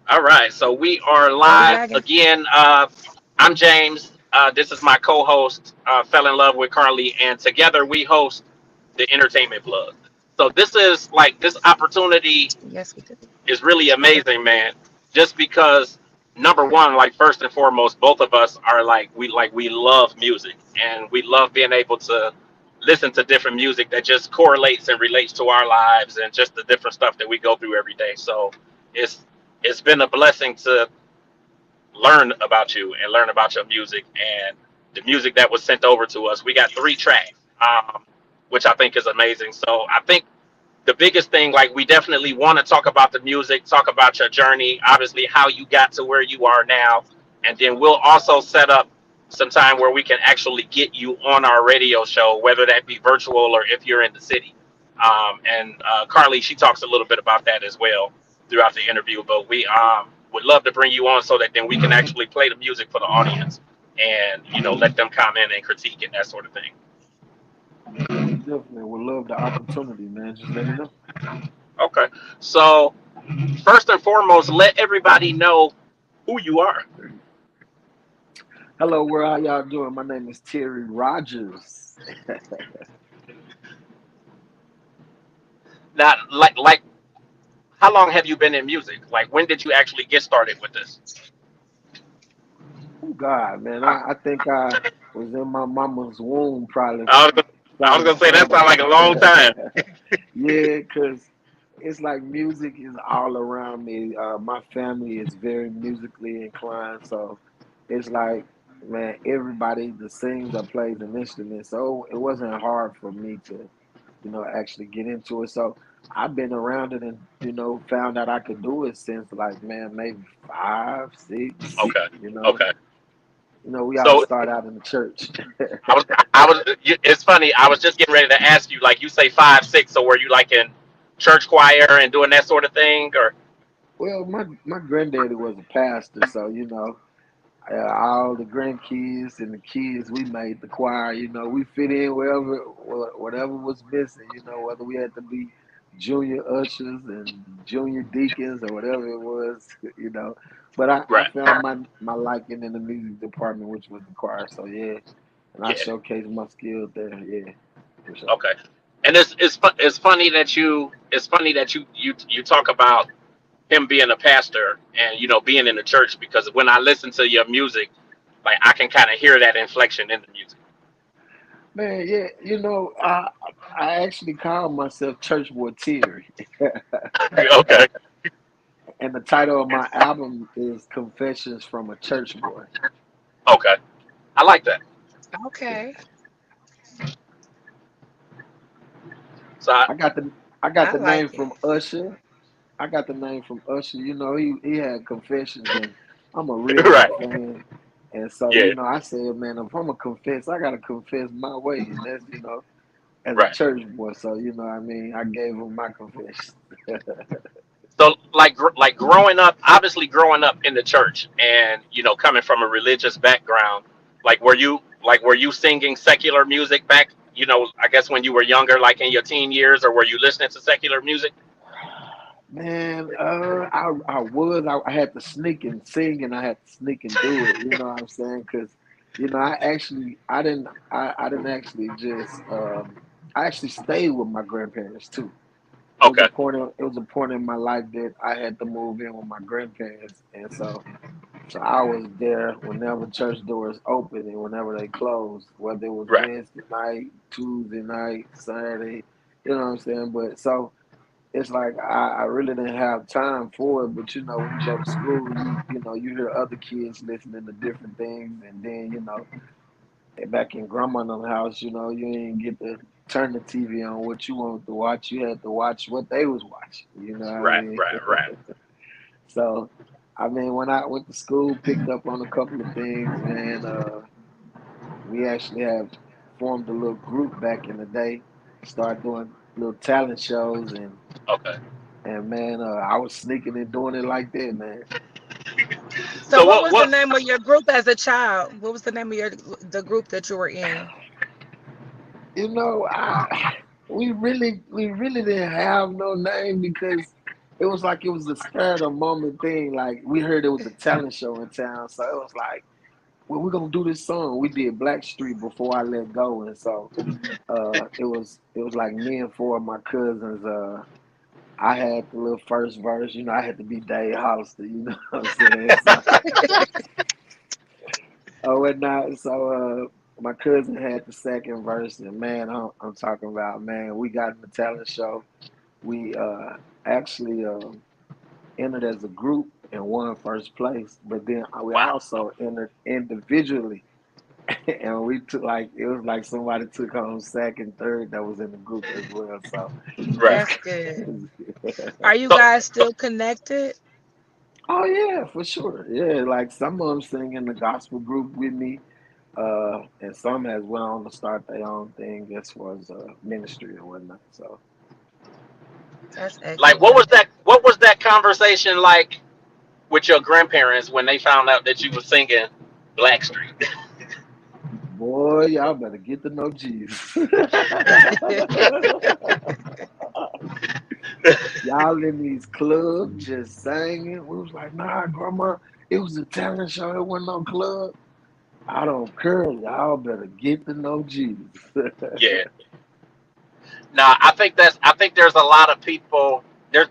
All right, so we are Ready, live Megan? again. I'm James. This is my co-host, Fell in Love with Carly, and together we host the Entertainment Plug. So this is like this opportunity Yes, we do. is really amazing, man. Just because number one, like first and foremost, both of us are we love music and we love being able to listen to different music that just correlates and relates to our lives and just the different stuff that we go through every day. So it's it's been a blessing to learn about you and learn about your music and the music that was sent over to us. We got three tracks, which I think is amazing. So I think the biggest thing, like we definitely want to talk about the music, talk about your journey, obviously how you got to where you are now, and then we'll also set up some time where we can actually get you on our radio show, whether that be virtual or if you're in the city. And Carly, she talks a little bit about that as well throughout the interview. But we would love to bring you on so that then we can actually play the music for the audience and let them comment and critique and that sort of thing. Most definitely would love the opportunity, man. Just let me know. Okay, so first and foremost, let everybody know who you are. Hello, world. How y'all doing? My name is Terry Rogers. Not like how long have you been in music? Like when did you actually get started with this? Oh God, man. I think I was in my mama's womb probably I was gonna, I was starting to gonna say that sing. sounds like a long time. Yeah, cause it's like music is all around me. My family is very musically inclined, so it's like, man, everybody that sings or plays an instrument. So it wasn't hard for me to, actually get into it. So I've been around it and, found out I could do it since like, man, maybe five, six, Okay, you know. okay. We all So start out in the church. it's funny. I was just getting ready to ask you. Like you say 5, 6. So were you like in church choir and doing that sort of thing, or Well, my granddaddy was a pastor, so all the grandkids and the kids, we made the choir. We fit in wherever, whatever was missing. Whether we had to be junior ushers and junior deacons or whatever it was. You know, but I right? found my liking in the music department, which was the choir. So yeah, and I Yeah. showcased my skills there. Yeah, for sure. Okay. And it's funny that you talk about him being a pastor and being in the church because when I listen to your music, like I can kind of hear that inflection in the music. Man, yeah, I actually call myself Church Boy Terry. Okay. And the title of my album is Confessions from a Church Boy. Okay. I like that. Yeah. Okay. So I, I got the I I got the like name it. from Usher. I got the name from Usher. He had Confessions and I'm a Redman right. fan. And so, Yeah. I said, man, if I'm gonna confess, I gotta confess my way. And that's, as a Right. church boy. So, what I mean, I gave him my confession. So like growing up, obviously growing up in the church and coming from a religious background, like were you singing secular music back, I guess when you were younger, like in your teen years, or were you listening to secular music? Man, I had to sneak and sing and I had to sneak and do it. You know what I'm saying? Because, I didn't actually I actually stayed with my grandparents too. Okay. It was a point in my life that I had to move in with my grandparents. And so I was there whenever church doors opened and whenever they closed, whether it was Right. Wednesday night, Tuesday night, Saturday, you know what I'm saying? But so it's like I really didn't have time for it. But when you go to school, you hear other kids listening to different things, and then back in grandma's house, you didn't get to turn the TV on what you wanted to watch. You had to watch what they was watching. You know what I Right. mean? Right. Right. So, I mean, when I went to school, picked up on a couple of things, man. We actually have formed a little group back in the day, started doing little talent shows Okay. and man, I was sneaking and doing it like that, man. So, So what what was the what name of your group as a child? What was the name of the group that you were in? I we really didn't have no name because it was like it was a spur of the moment thing. Like we heard it was a talent show in town, so it was like, well, we're gonna do this song. We did Black Street before I let go, and so it was like me and four of my cousins. I had the little first verse, I had to be Dave Hollister, you know what I'm saying? So or whatnot. So my cousin had the second verse, and man, I'm talking about, man, we got in the talent show. We actually entered as a group and won first place, but then we Wow. also entered individually. And we took, like, it was like somebody took home second, third that was in the group as well. So it's Right. That's good. crazy. Are you So guys still connected? Oh yeah, for sure. Yeah, like some of them sing in the gospel group with me, and some has went on to start their own thing as far as ministry or whatnot. So That's like excellent. what was that conversation like with your grandparents when they found out that you were singing Blackstreet? boy, y'all better get to know Jesus. Y'all in these clubs just singing. We was like, nah, grandma, it was a talent show. It wasn't no club. I don't care. Y'all better get to know Jesus. Yeah. Now I think there's a lot of people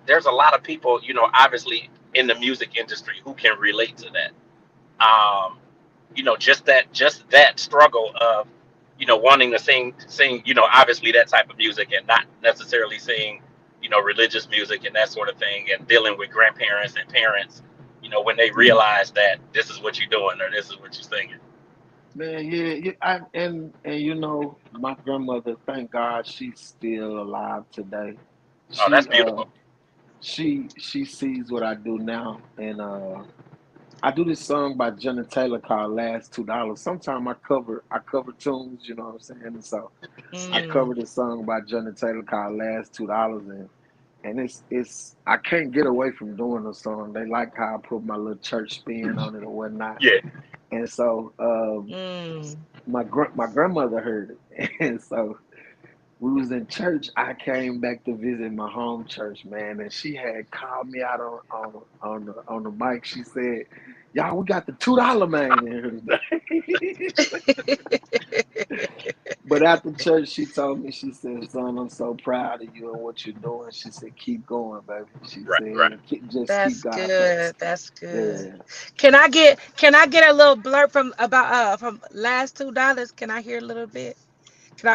there's a lot of people, obviously in the music industry who can relate to that. Just that struggle of, wanting to sing, obviously that type of music and not necessarily sing, religious music and that sort of thing, and dealing with grandparents and parents, when they realize that this is what you're doing or this is what you're singing. Man, yeah, yeah, and my grandmother, thank God, she's still alive today. Oh, that's She beautiful. she sees what I do now, and I do this song by Jenna Taylor called "Last $2." Sometimes I cover tunes, you know what I'm saying, and so I Yeah. Mm, covered this song by Jenna Taylor called "Last $2," and it's I can't get away from doing the song. They like how I put my little church spin on it or whatnot, Yeah. and so mm. my grandmother heard it, and so we was in church. I came back to visit my home church, man, and she had called me out on the mic. She said, "Y'all, we got the $2 man in here today." But after church, she told me, she said, "Son, I'm so proud of you and what you're doing." She said, "Keep going, baby." She Right. Right. said, just keep That's God good. first." That's good. Yeah. Can I get a little blurb from last $2? Can I hear a little bit?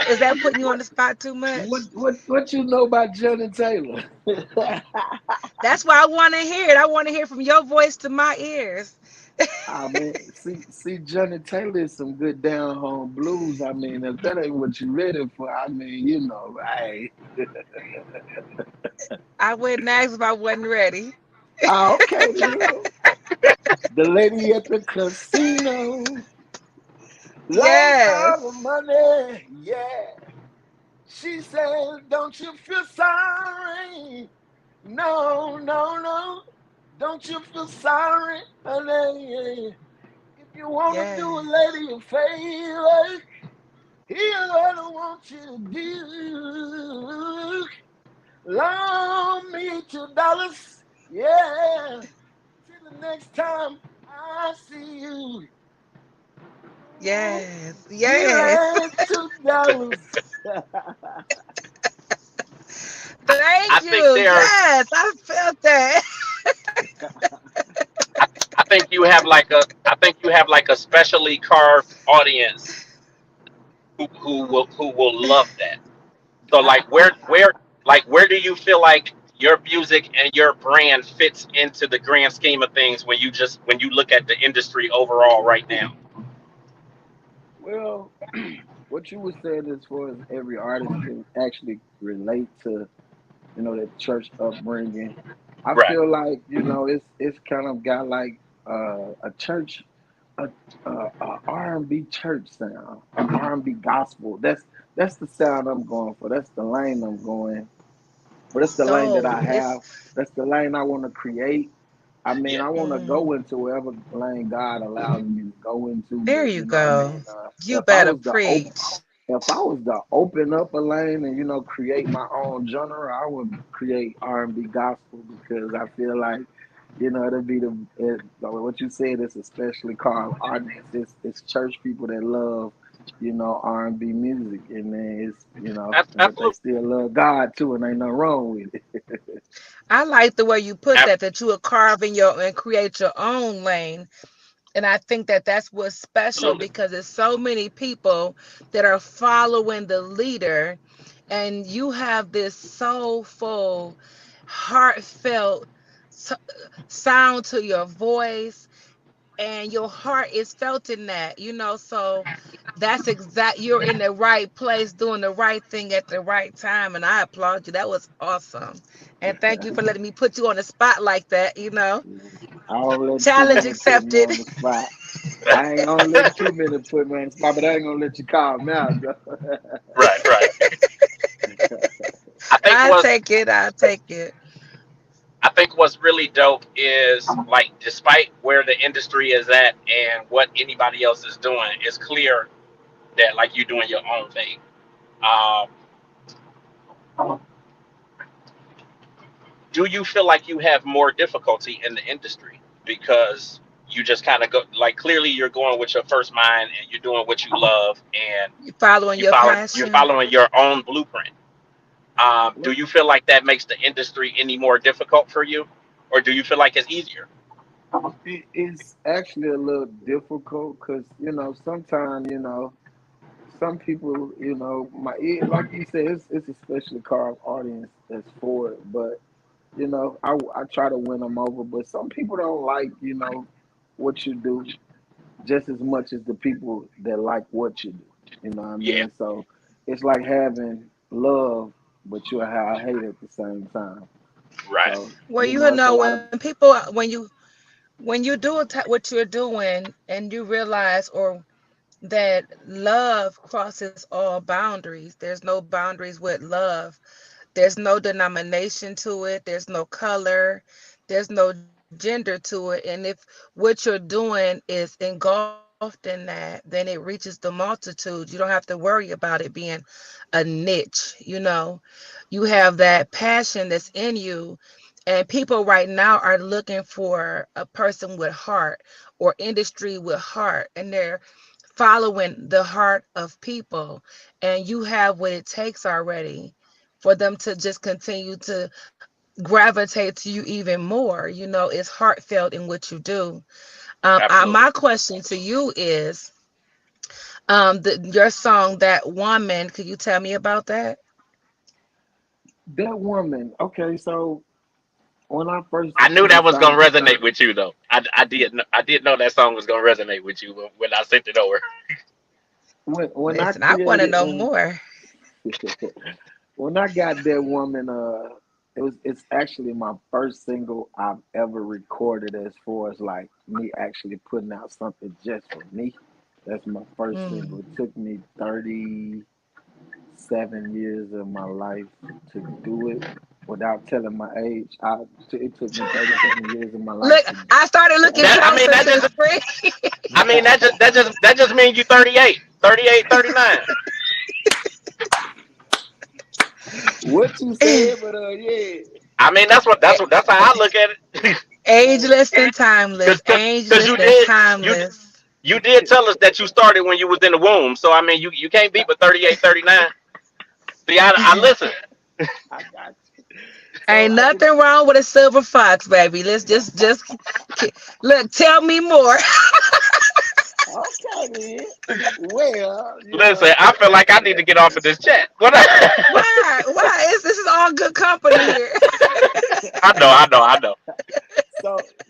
Is that putting you on What the spot too what much? what you know about Johnny Taylor? That's why I want to hear it. I want to hear from your voice to my ears. I mean, see, Johnny Taylor is some good down home blues. I mean, if that ain't what you ready for, I mean, hey. I wouldn't ask if I wasn't ready. Okay, then. The lady at the casino lost Yes. all the money. Yeah, she said, "Don't you feel sorry? No, no, no. Don't you feel sorry, honey? If you wanna do a Yeah. lady a favor, here's what I want you to do. Loan me $2. Yeah. Till the next time I see you. Yes. The Yes. last $2. Thank I think you. there Yes, I felt that. I, I think you have like a specially carved audience who will love that. So like where do you feel like your music and your brand fits into the grand scheme of things when you look at the industry overall right now? Well, what you were saying as far as every artist can actually relate to, that church upbringing. I Right. feel like, it's kind of got like a church, a, R&B church sound, a R&B gospel. That's the sound I'm going for. That's the lane I'm going. But that's the lane that So I have. That's the lane I want to create. I mean, Yeah. I want to mm, go into wherever lane God allows me to go into. there But you I go. mean, You if I better was to open, preach. if I was to open up a lane and create my own genre, I would create R&B gospel because I feel like it'll be what you said. It's especially called audience. It's church people that love R&B music, and then it's but they Absolutely. still love God too, and ain't nothing wrong with it. I like the way you put that you would carve in your and create your own lane. And I think that that's what's special Absolutely. because there's so many people that are following the leader, and you have this soulful, heartfelt s- sound to your voice, and your heart is felt in that, so that's exact. You're in the right place doing the right thing at the right time, and I applaud you. That was awesome. And thank you for letting me put you on the spot like that. I don't let too Challenge many put me accepted. on the spot. I ain't gonna let too many put me on the spot, but I ain't gonna let you call me out, though. Right, right. I think I what's take it. I take it. I think what's really dope is like despite where the industry is at and what anybody else is doing, it's clear that like you're doing your own thing. Um, do you feel like you have more difficulty in the industry because you just kind of go like clearly you're going with your first mind and you're doing what you love and You following your you're passion. following your own blueprint. Do Well, you feel like that makes the industry any more difficult for you, or do you feel like it's easier? it's actually a little difficult because sometimes some people like you said, it's a specially carved audience that's for it, but I try to win them over. But some people don't like what you do just as much as the people that like what you do. You know what I Yeah, mean? So it's like having love, but you have hate at the same time. right. So Well, it's a lot of when you do what you're doing, and you realize or that love crosses all boundaries. There's no boundaries with love. There's no denomination to it. There's no color. There's no gender to it. And if what you're doing is engulfed in that, then it reaches the multitude. You don't have to worry about it being a niche. You have that passion that's in you. And people right now are looking for a person with heart or industry with heart. And they're following the heart of people, and you have what it takes already for them to just continue to gravitate to you even more. It's heartfelt in what you do. Absolutely. My question to you is, your song "That Woman." Could you tell me about that? that woman. Okay, so when I first I knew that was gonna decided to start, resonate with you though. I did know that song was gonna resonate with you when I sent it over. when I Listen, I want to created know more. when I got that woman, it's actually my first single I've ever recorded as far as like me actually putting out something just for me. That's my first single. It Mm. took me 37 years of my life to do it without telling my age. It took me 37 years of my life Look, I started to looking That I mean closer that to the just screen. I mean that just means you 38, 38, 39. what you said, but yeah. I mean that's how I look at it. Uh, Ageless and timeless. Cause Ageless you and did timeless. you did tell us that you started when you was in the womb. So I mean you can't beat with 38, 39. See I listen. I got you. So Ain't nothing wrong with a silver fox, baby. Let's look. Tell me more. okay then. Well, Listen, I feel like I need to get off of this chat. What Why? Why? This is all good company here. I know.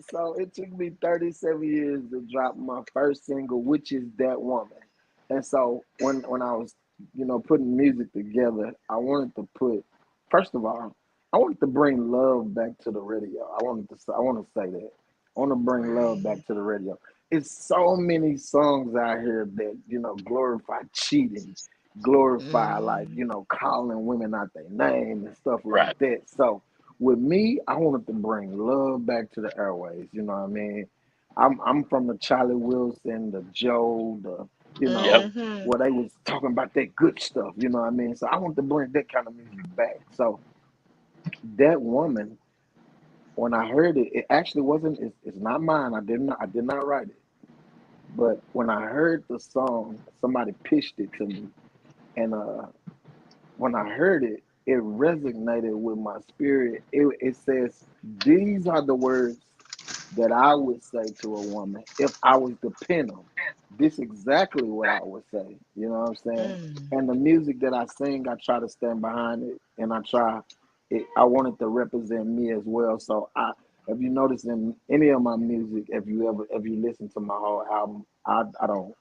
so it took me 37 years to drop my first single, which is That Woman. And so when I was, putting music together, I wanted to put first of all, I wanted to bring love back to the radio. I want to say that. I want to bring love back Right. to the radio. It's so many songs out here that, glorify cheating, glorify like, Mm. calling women out their name and stuff like Right. that. So with me, I wanted to bring love back to the airways. You know what I mean? I'm from the Charlie Wilson, the Joe, the you Yep. know, Mm-hmm. where they was talking about that good stuff, you know what I mean? So I want to bring that kind of music back. So that woman, when I heard it, it actually wasn't. It's not mine. I did not write it. But when I heard the song, somebody pitched it to me, and when I heard it, it resonated with my spirit. It says, "These are the words that I would say to a woman if I was to pin them. This exactly what I would say." You know what I'm saying? Mm. And the music that I sing, I try to stand behind it, and I try it. I want it to represent me as well. So if you notice in any of my music, if you listen to my whole album, I don't,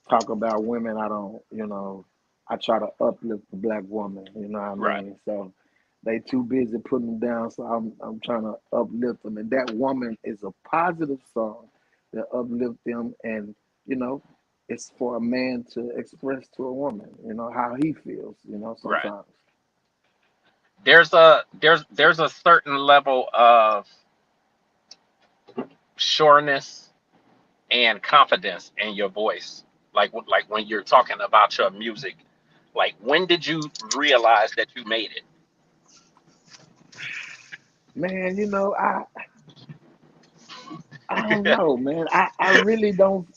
talk about women. I don't, I try to uplift the black woman. You know what I Right. mean? So they too busy putting them down, so I'm trying to uplift them. And that woman is a positive song that uplift them, and you know, it's for a man to express to a woman, how he feels, Right. sometimes. There's a certain level of sureness and confidence in your voice. Like when you're talking about your music. Like when did you realize that you made it? Man, I don't know, man. I really don't.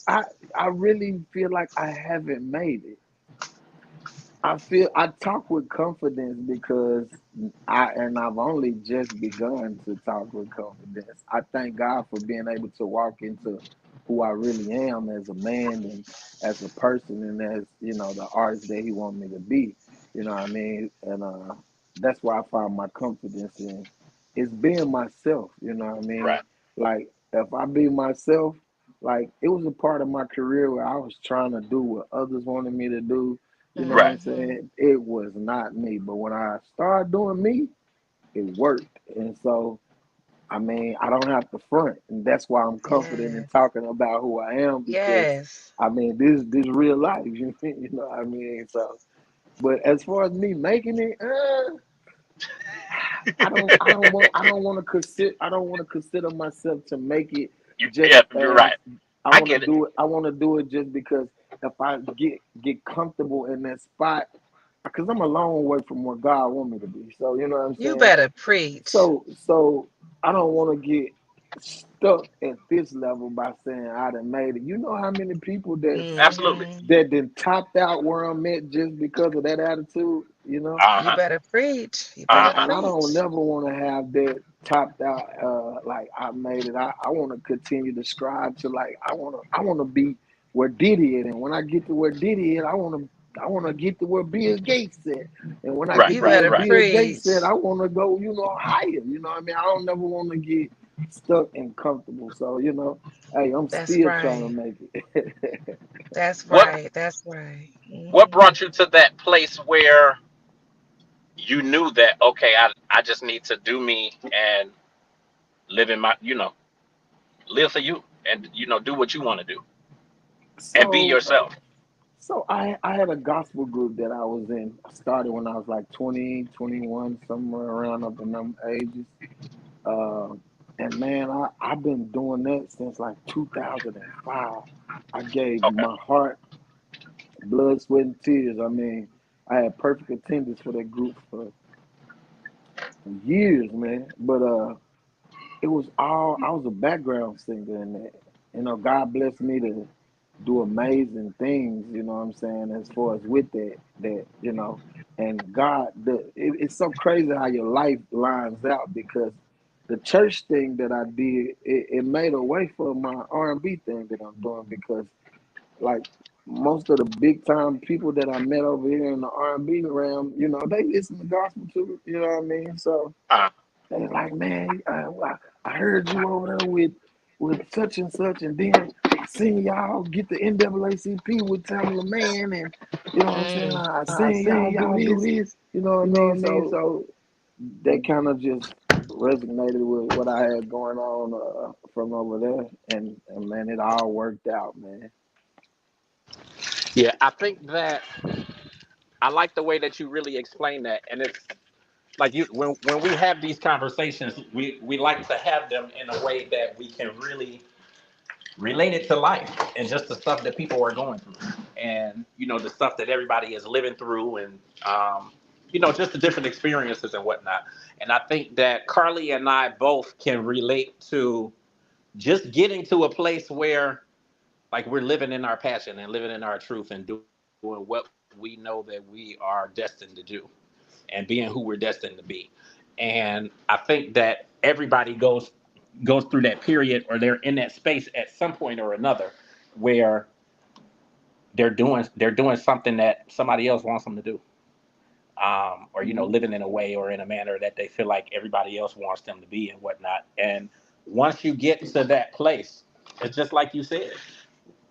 I really feel like I haven't made it. I talk with confidence because I've only just begun to talk with confidence. I thank God for being able to walk into who I really am as a man and as a person and as, the artist that he wants me to be. You know what I mean? And that's why I find my confidence in is being myself, you know what I mean? Right. Like if I be myself, like it was a part of my career where I was trying to do what others wanted me to do, you know what Right. I'm Mm-hmm. saying? It was not me. But when I started doing me, it worked. And so, I mean, I don't have to front. And that's why I'm confident in Yes. talking about who I am because, Yes. I mean, this real life. You know what I mean? So, but as far as me making it, I don't want to consider myself to make it just Yeah, you're as right. I get it. I want to do it just because if I get comfortable in that spot, because I'm a long way from where God want me to be. So you know what I'm You saying. better preach. So I don't want to get stuck at this level by saying I done made it. You know how many people Absolutely. Mm-hmm. that then topped out where I'm at just because of that attitude. You know. You Uh-huh. better preach. You better Uh-huh. And I don't preach. never want to have that topped out. Like I made it. I want to continue to strive to like I want to be where Diddy is, and when I get to where Diddy is, I want to get to where Bill Gates at, and when I Right, You get to right, where better right. Bill Gates at, preach. I want to go higher. You know what I mean? I don't never want to get stuck and comfortable. So hey, I'm That's still trying to right. make it. That's What right. That's right. what Hmm. brought you to that place where you knew that okay, I just need to do me and live in my live for you and do what you want to do and be so yourself. So I had a gospel group that I was in. I started when I was like 20, 21, somewhere around up in them ages. Uh, and man, I've been doing that since like 2005. I gave Okay. my heart, blood, sweat, and tears. I mean, I had perfect attendance for that group for years, man. But it was all I was a background singer in that. God blessed me to do amazing things, you know what I'm saying, as far as with that, and it's so crazy how your life lines out because the church thing that I did, it made a way for my R&B thing that I'm doing because like most of the big time people that I met over here in the R&B realm, they listen to gospel too, you know what I mean? So Uh, they like, man, I heard you over there with such and such, and then I seen y'all get the NAACP with Tamala Man, and you know what I'm saying. Mm. I I seen y'all seen do y'all do this, this. you know what I You know mean. what I mean? So So that kind of just resonated with what I had going on from over there, and man, it all worked out, man. yeah, I think that I like the way that you really explain that, and it's like you when we have these conversations, we like to have them in a way that we can really related to life and just the stuff that people are going through, and the stuff that everybody is living through, and just the different experiences and whatnot. And I think that Carly and I both can relate to just getting to a place where, like, we're living in our passion and living in our truth and doing what we know that we are destined to do, and being who we're destined to be. And I think that everybody goes through that period, or they're in that space at some point or another, where they're doing something that somebody else wants them to do, or Mhm. living in a way or in a manner that they feel like everybody else wants them to be and whatnot. And once you get to that place, it's just like you said.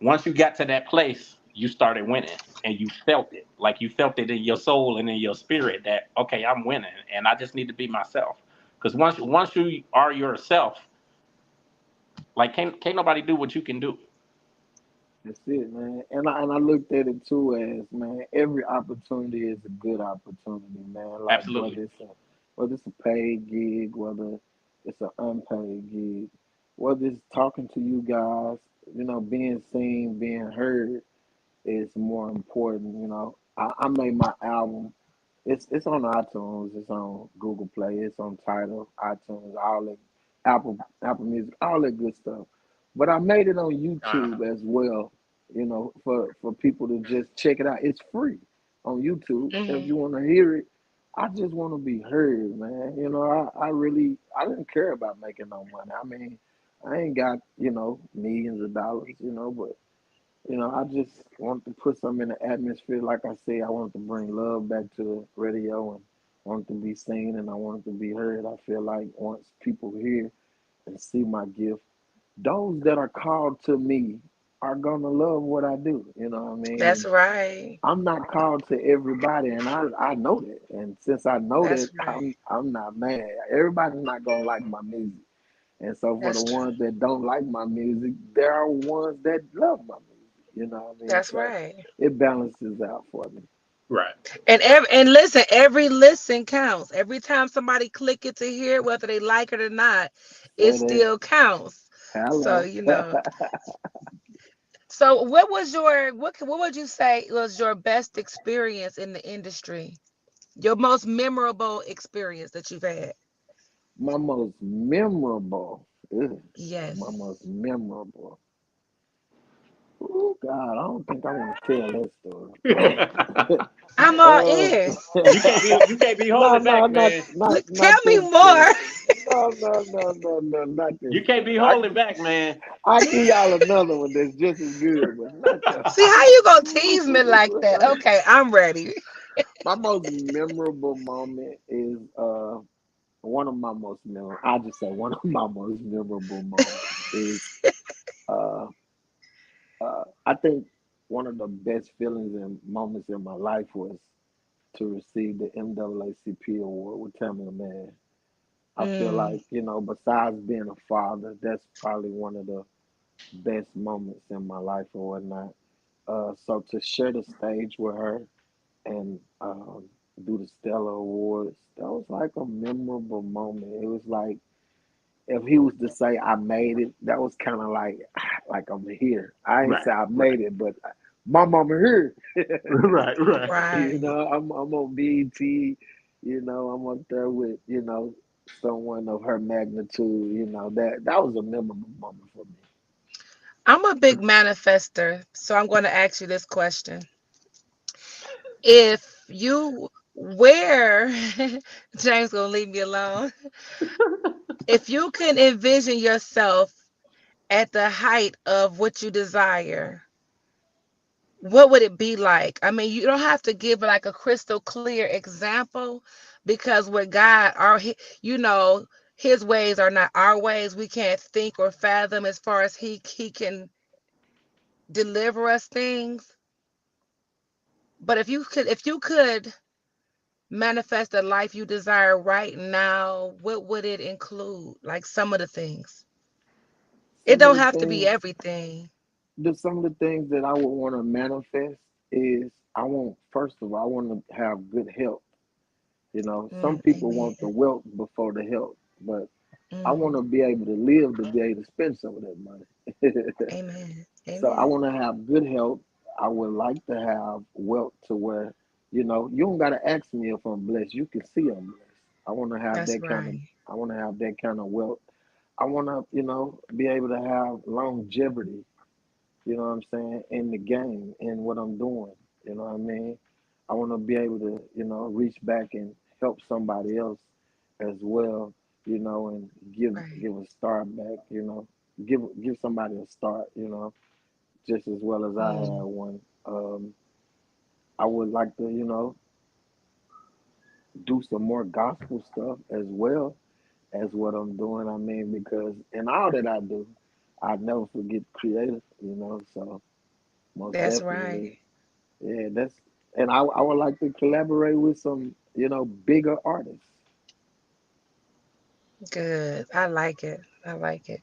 Once you got to that place, you started winning, and you felt it. Like, you felt it in your soul and in your spirit that, okay, I'm winning, and I just need to be myself. Because once you are yourself, like, can't nobody do what you can do. That's it, man. And I looked at it too as, man, every opportunity is a good opportunity, man. Like Absolutely. whether it's a paid gig, whether it's an unpaid gig, whether it's talking to you guys, being seen, being heard is more important. I made my album. It's on iTunes, it's on Google Play, it's on Tidal, iTunes, all that, Apple Music, all that good stuff. But I made it on Uh-huh. YouTube as well, for people to just check it out. It's free on YouTube. If Hmm. you want to hear it, I just want to be heard, man. I didn't care about making no money. I mean, I ain't got, millions of dollars, but I just want to put something in the atmosphere. Like I say, I want to bring love back to the radio and want to be seen and I want to be heard. I feel like once people hear and see my gift, those that are called to me are gonna love what I do. You know what I mean? That's And right. I'm not called to everybody, and I know that. And since I know that, That's right. I'm not mad. Everybody's not gonna like my music. And so for the That's true. ones that don't like my music, there are ones that love my music. You know what I mean? That's So right. it balances out for me. Right. And listen, every listen counts. Every time somebody click it to hear it, whether they like it or not, it Say that. still counts. So, Hello. so what would you say was your best experience in the industry? Your most memorable experience that you've had? My most memorable. Ugh, my Yes. most memorable. Oh God, I don't think I want to tell that story. I'm all uh, ears. You can't be no, holding no, back, man. Tell not me this more. story. No, no, no, no, no, not this You can't be story. holding back, man. I give y'all another one that's just as good, but not See how you gonna tease me like that? that. Okay, I'm ready. My most memorable moment is one of my most memorable. I just say one of my most memorable moments is uh I think one of the best feelings and moments in my life was to receive the NAACP award with Tamla Man. I feel Mm, like, besides being a father, that's probably one of the best moments in my life or whatnot. So to share the stage with her and do the Stella Awards, that was like a memorable moment. It was like if he was to say I made it, that was kind of like like I'm here. I ain't Right. say I Right. made it, but my mama here. Right. Right. right. I'm on BET. I'm up there with someone of her magnitude. That was a memorable moment for me. I'm a big manifester, so I'm going to ask you this question. If you where James gonna leave me alone. If you can envision yourself at the height of what you desire, what would it be like? I mean, you don't have to give like a crystal clear example because with God, his ways are not our ways. We can't think or fathom as far as he can deliver us things. But if you could manifest the life you desire right now, what would it include? Like some of the things. It Some of don't the have to be things, everything. some of the things that I would want to manifest is first of all, I want to have good health. Some people want the Amen. wealth before the health, but I want to Mm. be able to live to be able to spend some of that money. Amen. So I Amen. want to have good health. I would like to have wealth to where, you don't gotta ask me if I'm blessed. You can see I'm blessed. I want to have That's that kind of. right. I want to have that kind of wealth. I want to, be able to have longevity. You know what I'm saying, in the game, in what I'm doing. You know what I mean? I want to be able to, reach back and help somebody else as well, and Right. give a start back, give somebody a start, just as well as I had Mm. one. I would like to, do some more gospel stuff as well as what I'm doing. I mean, because in all that I do, I never forget creative, so most That's right. definitely. Yeah, and I would like to collaborate with some, bigger artists. Good. I like it. I like it.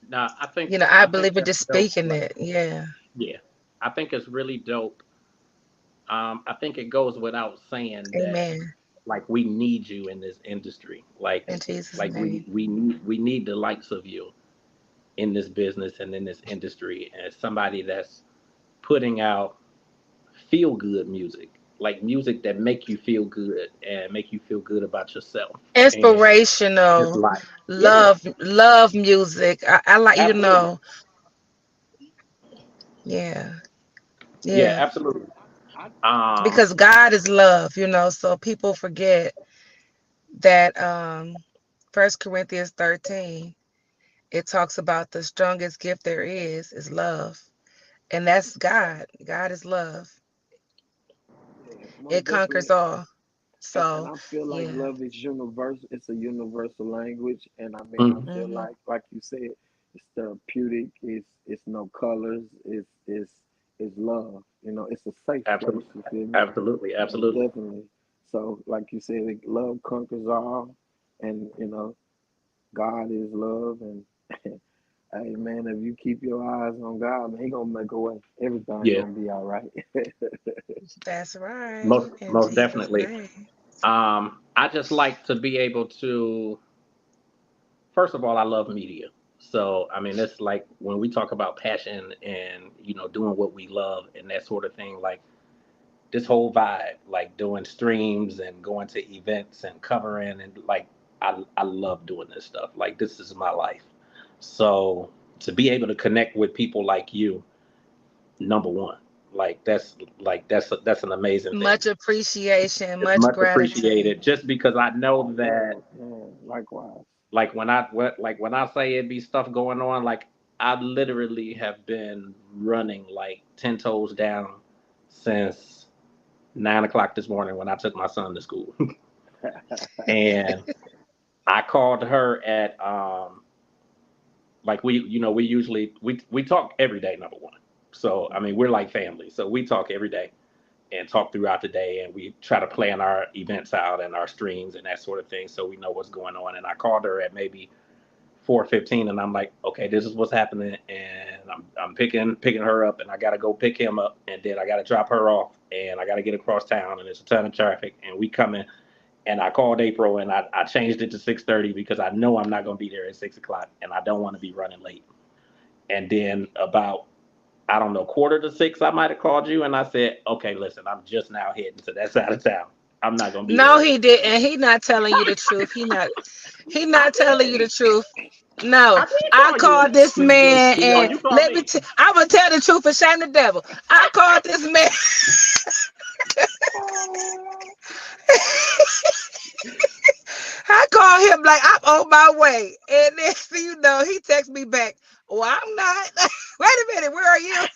Now, I I think believe in that's just dope. speaking Like, it. Yeah. yeah, I think it's really dope. I think it goes without saying that Amen. like we need you in this industry. In Jesus' Like name. we need the likes of you in this business and in this industry as somebody that's putting out feel good music, like music that make you feel good and make you feel good about yourself and just Inspirational. life. Yeah, Love music. I like, absolutely. yeah. Yeah, Yeah. absolutely. I Um, Because God is love, so people forget that First Corinthians 13, it talks about the strongest gift there is love. And that's God. God is love. yeah, It most conquers definitely. all. And So, I feel like yeah. love is universal. It's a universal language, and I mean, I mhm, feel Hmm. like you said, it's therapeutic. It's no colors. It's love. It's a safe place. absolutely, You feel me? absolutely, Most absolutely. definitely. So, like you said, love conquers all, and God is love, and hey man, if you keep your eyes on God, man, He gonna make a way. Everything Yeah, gonna be all right. That's right. In most Jesus' definitely. name. I just like to be able to. First of all, I love media. So, I mean, it's like when we talk about passion and, doing what we love and that sort of thing, like this whole vibe, like doing streams and going to events and covering and like, I love doing this stuff. Like, this is my life. So, to be able to connect with people like you, number one, that's an amazing thing. Much appreciation, It's much much gratitude. appreciated just because I know that Yeah, likewise. like when I say it be stuff going on, like I literally have been running like 10 toes down since 9 o'clock this morning when I took my son to school. And I called her at like we usually we talk every day, number one. So I mean we're like family. So we talk every day and talk throughout the day and we try to plan our events out and our streams and that sort of thing so we know what's going on. And I called her at maybe 4:15, and I'm like, okay, this is what's happening, and I'm picking her up, and I gotta go pick him up, and then I gotta drop her off, and I gotta get across town, and there's a ton of traffic, and we coming, and I called April, and I changed it to 6:30 because I know I'm not gonna be there at 6 o'clock, and I don't want to be running late. And then about I don't know quarter to 6, I might have called you, and I said, okay, listen, I'm just now heading to that side of town. I'm not gonna be No, there at he 6 o'clock. didn't. He not telling you the truth. He I not telling you the did. truth. No, I did I call you. called this man No, and you called let me me. I'm gonna tell the truth and shame the devil. I called this man. I called him like I'm on my way. And then he texts me back. Well, I'm not. Wait a minute, where are you?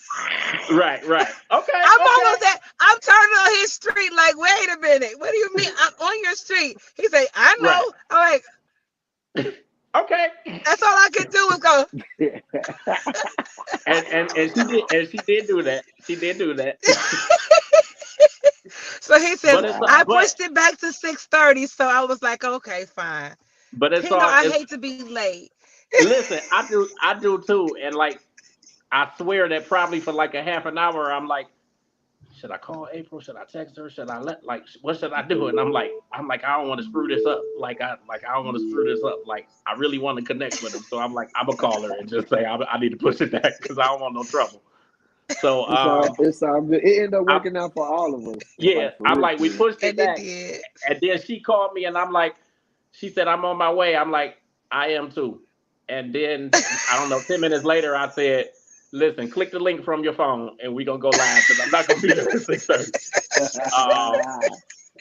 Right, right. Okay, I'm okay. almost at I'm turning on his street, like, wait a minute. What do you mean? I'm on your street. He say, I Right. know. I'm like, Okay. that's all I could do was go. And she did do that. She did do that. So he says, But it's I but pushed it back to 6:30. So I was like, okay, fine. but it's He know all I it's hate to be late. listen, I do too. And like I swear that probably for like a half an hour I'm like, should I call April? Should I text her? Should I what should I do? And I'm like, I don't want to screw this up. I don't want to screw this up. Like, I really want to connect with him. So I'm like, I'm gonna call her and just say I need to push it back because I don't want no trouble. So It's all good. It ended up I, working out for all of us. yeah, Like for I'm real, like, for we real. pushed it And it back, did. and then she called me, and I'm like, she said I'm on my way. I'm like, I am too. And then I don't know, 10 minutes later, I said, listen, click the link from your phone, and we're gonna go live because I'm not gonna be there at 6:30. Um,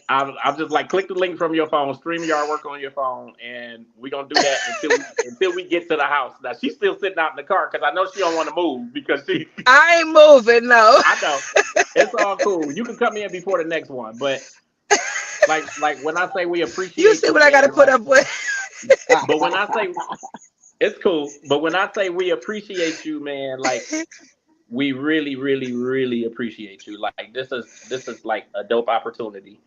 I'm just like, click the link from your phone, stream your artwork on your phone, and we're gonna do that until we get to the house. Now she's still sitting out in the car because I know she don't want to move because she I ain't moving, no. I know it's all cool. You can come in before the next one, but like when I say we You appreciate see you, what I gotta man, put like, up with. but when I say it's cool, but when I say we appreciate you, man, like we really, really, really appreciate you. Like this is like a dope opportunity.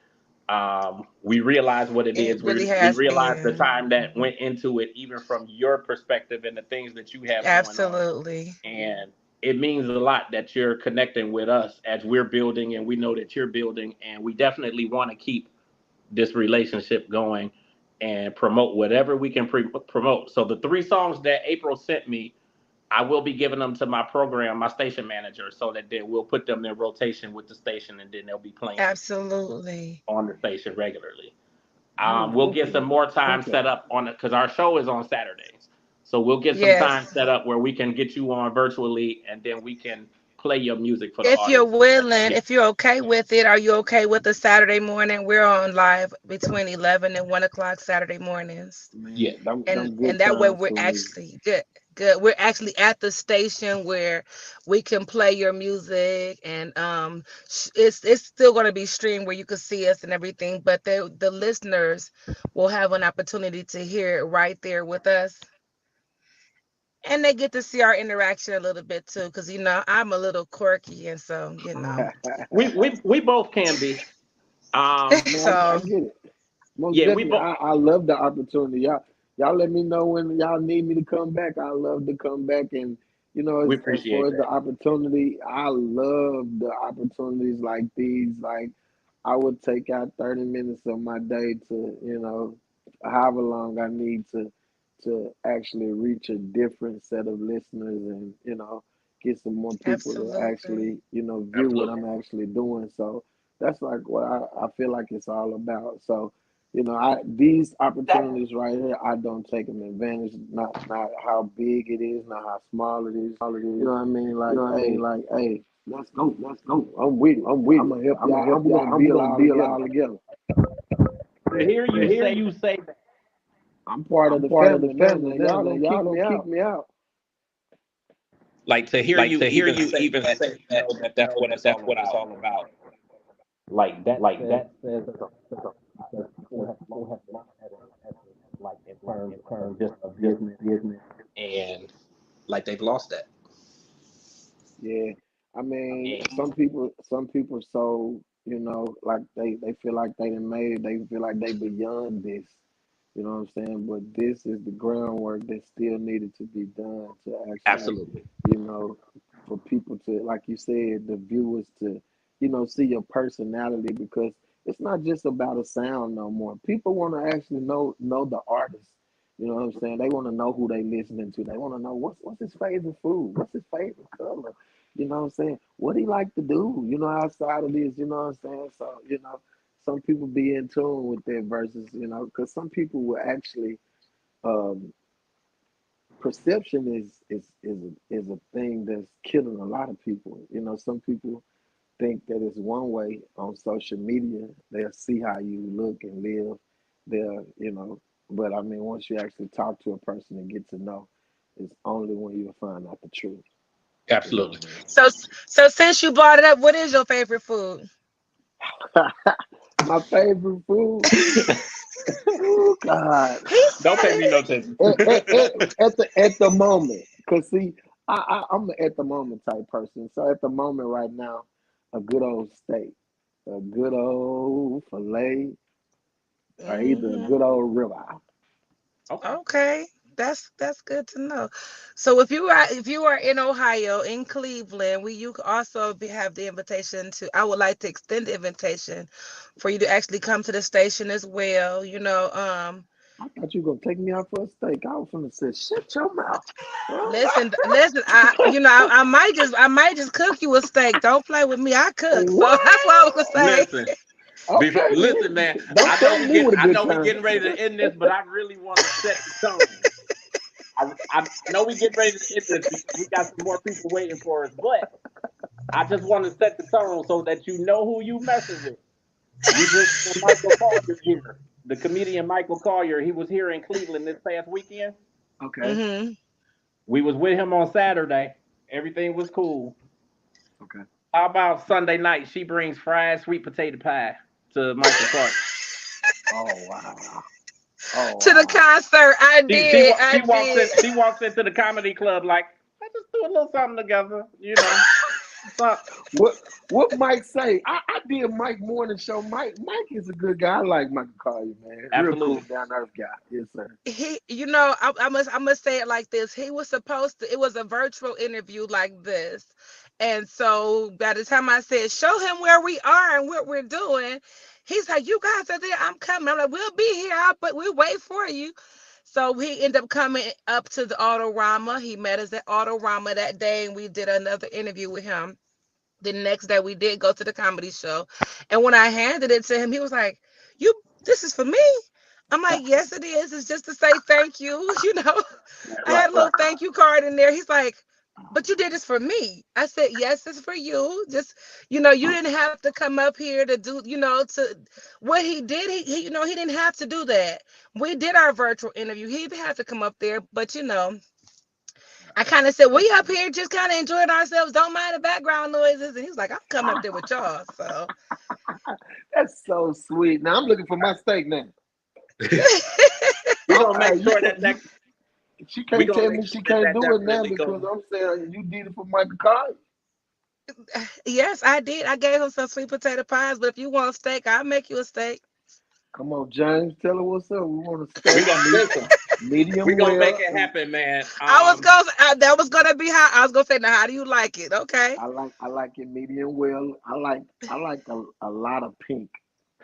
We realize what it It is. really We has realize the been. time that went into it, even from your perspective and the things that you have going on. Absolutely. And it means a lot that you're connecting with us as we're building, and we know that you're building, and we definitely want to keep this relationship going and promote whatever we can promote. So the 3 songs that April sent me, I will be giving them to my program, my station manager, so that then we'll put them in rotation with the station, and then they'll be playing Absolutely. on the station regularly. Oh, We'll get some okay. more time Okay. set up on it because our show is on Saturdays. So we'll get some time Yes. set up where we can get you on virtually, and then we can play your music for the If you're audience. willing, Yeah, if you're okay with it, are you okay with the Saturday morning? We're on live between 11 and 1 o'clock Saturday mornings. yeah, Man, them And them and good that way times we're for me. actually good. Good. We're actually at the station where we can play your music, and it's still going to be streamed where you can see us and everything, but the listeners will have an opportunity to hear it right there with us, and they get to see our interaction a little bit too, because I'm a little quirky, and so we both can be. Um, Man, I so get it. Most yeah, we definitely. both. I love the opportunity. Y'all let me know when y'all need me to come back. I love to come back. And We as far appreciate as the that. opportunity, I love the opportunities like these. Like I would take out 30 minutes of my day to, however long I need to actually reach a different set of listeners and, get some more people to absolutely. actually, view what Absolutely. I'm actually doing. So that's like what I feel like it's all about. So, these opportunities right here, I don't take them advantage. Not how big it is, not how small it is. You know what I mean? Like, hey, let's go. I'm with it. I'm gonna help y'all. I'm gonna I'm build gonna all build together. all together. To hear To you hear say you that, say that, I'm part of I'm the part of the family now. family Now now. y'all Now don't y'all kick don't me kick out. me out. Like Like to hear you even say that, to that's know what that it's all that's what it's about. all about. Like Like that says says because people have lost that like in terms terms of just of just business, business. and like they've lost that. Yeah, I mean, And some people, so like they feel like they done made it. They feel like they beyond this. You know what I'm saying? But this is the groundwork that still needed to be done to actually, absolutely, you know, for people to, like you said, the viewers to, see your personality because it's not just about a sound no more. People want to actually know the artist. You know what I'm saying? They want to know who they listening to. They want to know what's his favorite food, what's his favorite color. You know what I'm saying? What he like to do, outside of this, you know what I'm saying? So, some people be in tune with their verses, because some people will actually um perception is a thing that's killing a lot of people. Some people think that it's one way on social media. They'll see how you look and live. But I mean, once you actually talk to a person and get to know, it's only when you'll find out the truth. You know absolutely. what I mean? So since you brought it up, what is your favorite food? My favorite food. Oh God. He Don't pay said me no attention. At the moment, cause see, I'm the at the moment type person. So at the moment right now, a good old steak, a good old filet, or either a hmm good old ribeye. Okay. Okay. That's good to know. So if you are in Ohio, in Cleveland, you could also have the invitation to. I would like to extend the invitation for you to actually come to the station as well. I thought you were gonna take me out for a steak. I was gonna say, shut your mouth. Listen. I might just cook you a steak. Don't play with me. I cook, so What? that's what I was gonna say. Listen, Okay, listen, man. then. Don't threaten me with a I good know we time. getting ready to end this, but I really want to set the tone. I know we getting ready to end this because we got some more people waiting for us, but I just want to set the tone so that you know who you messing with. We just had Michael Collier here, the comedian Michael Collier. He was here in Cleveland this past weekend. Okay. Hmm. We was with him on Saturday. Everything was cool. Okay. How about Sunday night? She brings fried sweet potato pie to Michael Collier. Oh wow. Oh To the wow. concert, I did. I did. She walks into the comedy club like, let's just do a little something together, you know. So, What Mike say? I did Mike morning show. Mike is a good guy. I like Michael Collier, man. Real cool, absolutely. down earth guy. Yes, sir. I must say it like this. He was supposed to. It was a virtual interview like this, and so by the time I said, "Show him where we are and what we're doing," he's like, "You guys are there. I'm coming." I'm like, "We'll be here, but we wait for you." So he ended up coming up to the Autorama. He met us at Autorama that day, and we did another interview with him. The next day, we did go to the comedy show, and when I handed it to him, he was like, "You, this is for me." I'm like, "Yes, it is. It's just to say thank you." I Right, had a right. little thank you card in there. He's like, "But you did this for me." I said, "Yes, it's for you. Just, you didn't have to come up here to do, to what he did. He didn't have to do that. We did our virtual interview. He didn't have to come up there, but I kind of said, we up here just kind of enjoying ourselves. Don't mind the background noises." And he was like, "I'm coming up there with y'all." So That's so sweet. Now I'm looking for my steak now. We're gonna make You sure can't. that next She we're can't gonna tell make me sure she that can't that do it now definitely because goes. I'm saying you did it for Michael Collier. yes, I did. I gave him some sweet potato pies, but if you want steak, I'll make you a steak. Come on, James, tell her what's up. We want a We steak, gonna listen. medium We're gonna make well. it happen, man. That was gonna be how I was gonna say. Now, how do you like it? Okay. I like it medium well. I like a lot of pink.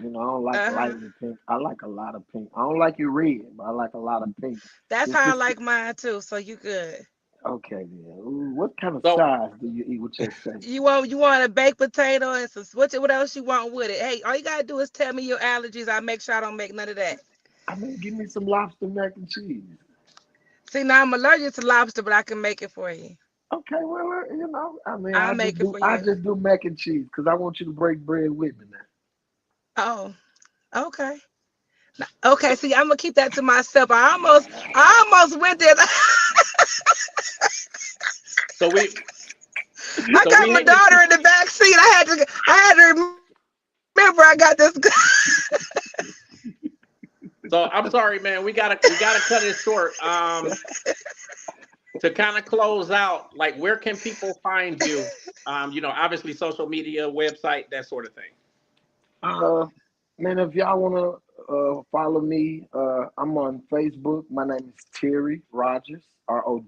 I don't like Uh-huh. lightly pink. I like a lot of pink. I don't like it red, but I like a lot of pink. That's Just how I this. like mine too. So you good. Okay, then. Ooh, what kind of So size do you eat with your steak? You want a baked potato and some what else you want with it? Hey, all you gotta do is tell me your allergies. I make sure I don't make none of that. I mean, give me some lobster mac and cheese. See, now I'm allergic to lobster, but I can make it for you. Okay, well, I mean, I'll make it for I you. just do mac and cheese because I want you to break bread with me now. Oh, okay. Okay, see, I'm gonna keep that to myself. I almost went there. so we I so got we my hit daughter in the back seat. I had to remember I got this. so I'm sorry, man. We gotta cut it short. To kind of close out, like where can people find you? Obviously social media, website, that sort of thing. Uh, Man, if y'all wanna follow me, I'm on Facebook. My name is Terry Rogers,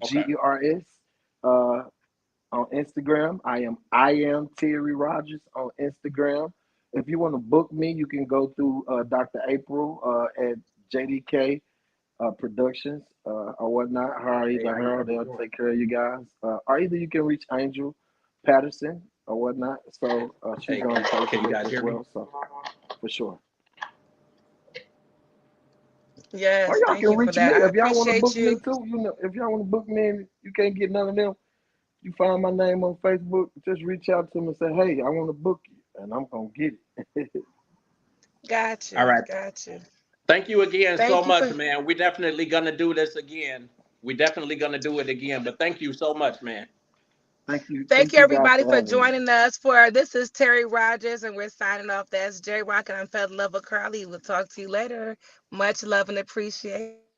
Okay. Rogers. Uh, on Instagram, I am Terry Rogers on Instagram. If you want to book me, you can go through Dr. April at JDK Productions or whatnot. Her Hey, either how you her or doing? they'll take care of you guys. Or either you can reach Angel Patterson or whatnot. So she's Hey, on can you Facebook guys as hear me? well. So for sure. Or Yes, y'all thank can you for reach that. me I if y'all want to appreciate book me you. too. If y'all want to book me and you can't get none of them, you find my name on Facebook. Just reach out to me and say, "Hey, I want to book you," and I'm gonna get it. Got All you. right. Got you. Thank you again so Thank you much, for man. We're definitely gonna do this again. We're definitely gonna do it again. But thank you so much, man. Thank Thank you you guys everybody for for having me. joining us for this is Terry Rogers and we're signing off. That's J Rock and I'm Fed Lover Carly. We'll talk to you later. Much love and appreciation.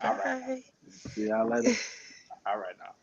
All right Bye. now. See y'all later. All right now.